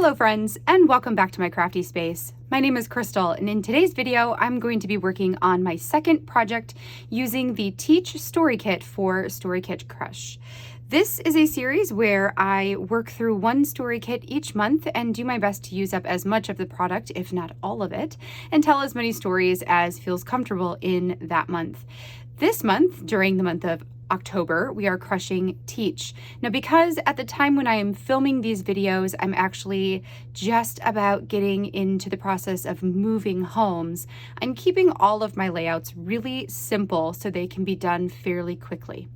Hello friends, and welcome back to my crafty space. My name is Crystal, and in today's video, I'm going to be working on my second project using the Teach Story Kit for Story Kit Crush. This is a series where I work through one story kit each month and do my best to use up as much of the product, if not all of it, and tell as many stories as feels comfortable in that month. This month, during the month of October, we are crushing Teach. Now, because at the time when I am filming these videos, I'm actually just about getting into the process of moving homes, I'm keeping all of my layouts really simple so they can be done fairly quickly.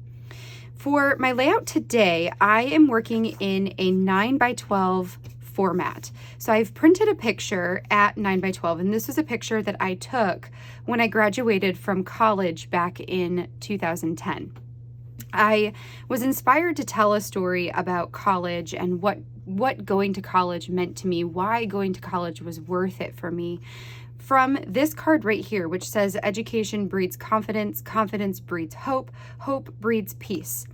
For my layout today, I am working in a 9x12 format. So I've printed a picture at 9x12, and this is a picture that I took when I graduated from college back in 2010. I was inspired to tell a story about college and what going to college meant to me, why going to college was worth it for me, from this card right here, which says education breeds confidence, confidence breeds hope, hope breeds peace.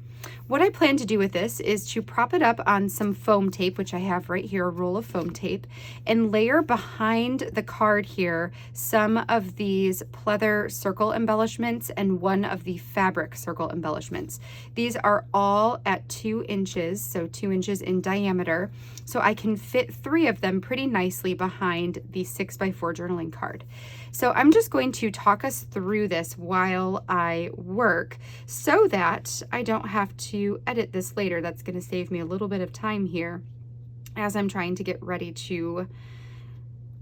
What I plan to do with this is to prop it up on some foam tape, which I have right here, a roll of foam tape, and layer behind the card here some of these pleather circle embellishments and one of the fabric circle embellishments. These are all at 2 inches, so 2 inches in diameter, so I can fit 3 of them pretty nicely behind the 6x4 journaling card. So I'm just going to talk us through this while I work so that I don't have to edit this later. That's going to save me a little bit of time here as I'm trying to get ready to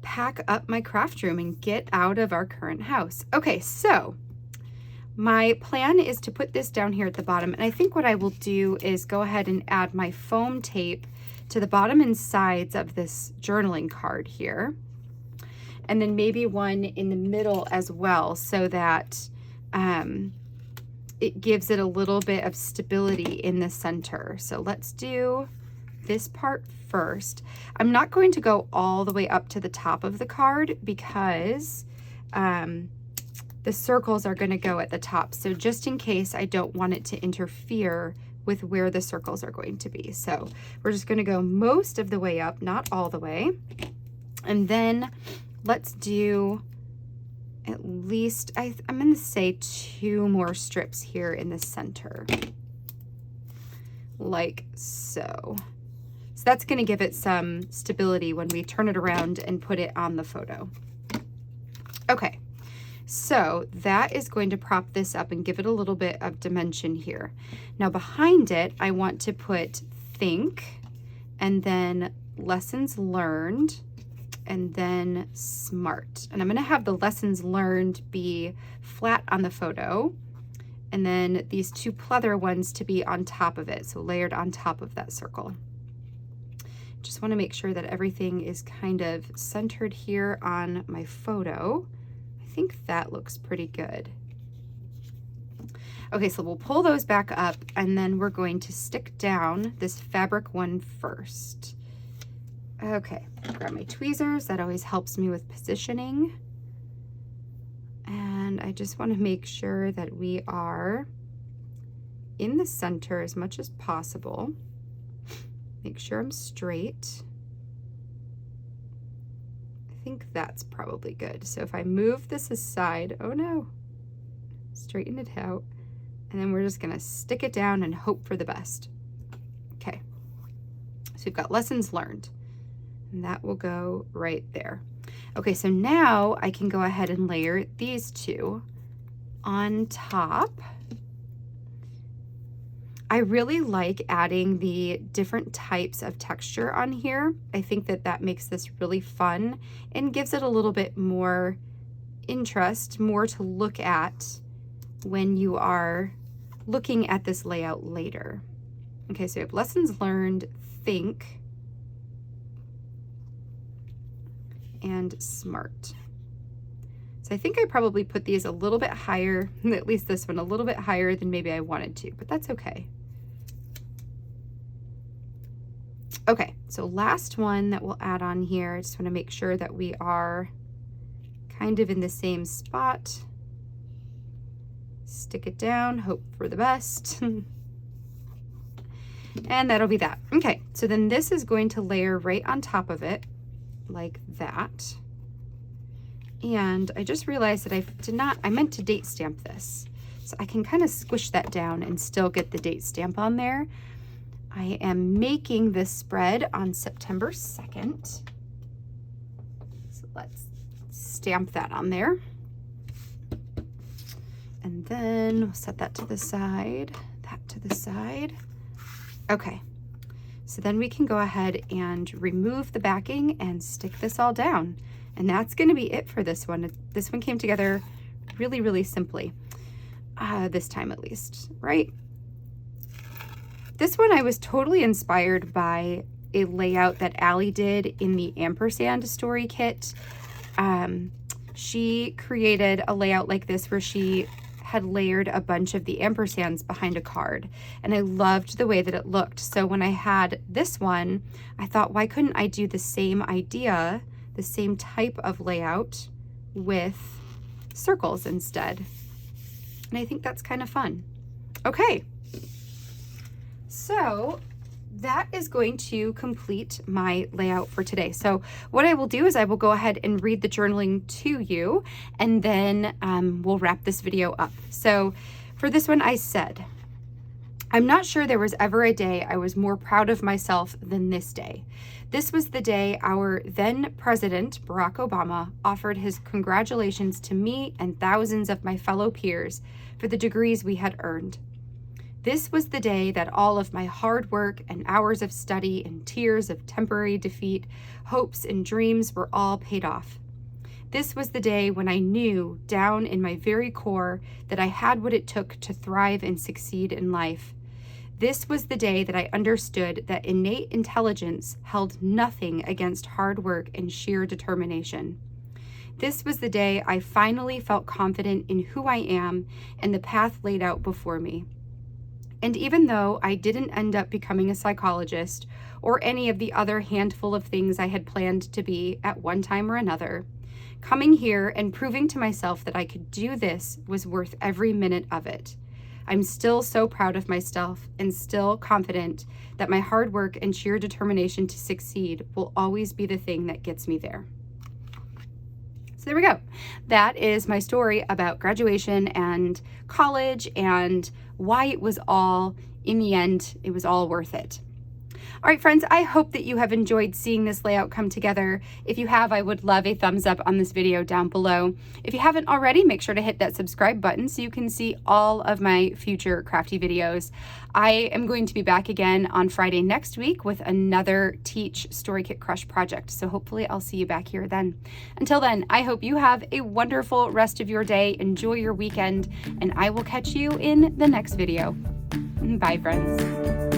pack up my craft room and get out of our current house. Okay, so my plan is to put this down here at the bottom, and I think what I will do is go ahead and add my foam tape to the bottom and sides of this journaling card here, and then maybe one in the middle as well, so that it gives it a little bit of stability in the center. So let's do this part first. I'm not going to go all the way up to the top of the card because the circles are going to go at the top. So just in case, I don't want it to interfere with where the circles are going to be. So we're just going to go most of the way up, not all the way. And then let's do at least, I'm going to say 2 more strips here in the center, like so. So that's going to give it some stability when we turn it around and put it on the photo. Okay, so that is going to prop this up and give it a little bit of dimension here. Now behind it, I want to put think, and then lessons learned, and then smart. And I'm going to have the lessons learned be flat on the photo, and then these 2 pleather ones to be on top of it, so layered on top of that circle. Just want to make sure that everything is kind of centered here on my photo. I think that looks pretty good. Okay, so we'll pull those back up, and then we're going to stick down this fabric one first. Okay, grab my tweezers. That always helps me with positioning. And I just want to make sure that we are in the center as much as possible. Make sure I'm straight. I think that's probably good. So if I move this aside, oh no, straighten it out. And then we're just going to stick it down and hope for the best. Okay, so we've got lessons learned. And that will go right there. Okay, so now I can go ahead and layer these 2 on top. I really like adding the different types of texture on here. I think that that makes this really fun and gives it a little bit more interest, more to look at when you are looking at this layout later. Okay, so we have lessons learned, think, and smart. So I think I probably put these a little bit higher, at least this one, a little bit higher than maybe I wanted to, but that's okay. Okay, so last one that we'll add on here, I just want to make sure that we are kind of in the same spot. Stick it down, hope for the best. And that'll be that. Okay, so then this is going to layer right on top of it like that. And I just realized that I meant to date stamp this. So I can kind of squish that down and still get the date stamp on there. I am making this spread on September 2nd. So let's stamp that on there. And then we'll set that to the side, that to the side. Okay, so then we can go ahead and remove the backing and stick this all down. And that's gonna be it for this one. This one came together really, really simply, this time at least, right? This one I was totally inspired by a layout that Allie did in the ampersand story kit. She created a layout like this where she had layered a bunch of the ampersands behind a card, and I loved the way that it looked. So when I had this one, I thought, why couldn't I do the same idea, the same type of layout with circles instead? And I think that's kind of fun. Okay, so that is going to complete my layout for today. So what I will do is I will go ahead and read the journaling to you, and then we'll wrap this video up. So for this one, I said, I'm not sure there was ever a day I was more proud of myself than this day. This was the day our then president, Barack Obama, offered his congratulations to me and thousands of my fellow peers for the degrees we had earned. This was the day that all of my hard work and hours of study and tears of temporary defeat, hopes and dreams were all paid off. This was the day when I knew down in my very core that I had what it took to thrive and succeed in life. This was the day that I understood that innate intelligence held nothing against hard work and sheer determination. This was the day I finally felt confident in who I am and the path laid out before me. And even though I didn't end up becoming a psychologist or any of the other handful of things I had planned to be at one time or another, coming here and proving to myself that I could do this was worth every minute of it. I'm still so proud of myself and still confident that my hard work and sheer determination to succeed will always be the thing that gets me there. So there we go. That is my story about graduation and college and why it was all, in the end, it was all worth it. All right, friends, I hope that you have enjoyed seeing this layout come together. If you have, I would love a thumbs up on this video down below. If you haven't already, make sure to hit that subscribe button so you can see all of my future crafty videos. I am going to be back again on Friday next week with another Teach Story Kit Crush project. So hopefully I'll see you back here then. Until then, I hope you have a wonderful rest of your day. Enjoy your weekend, and I will catch you in the next video. Bye, friends.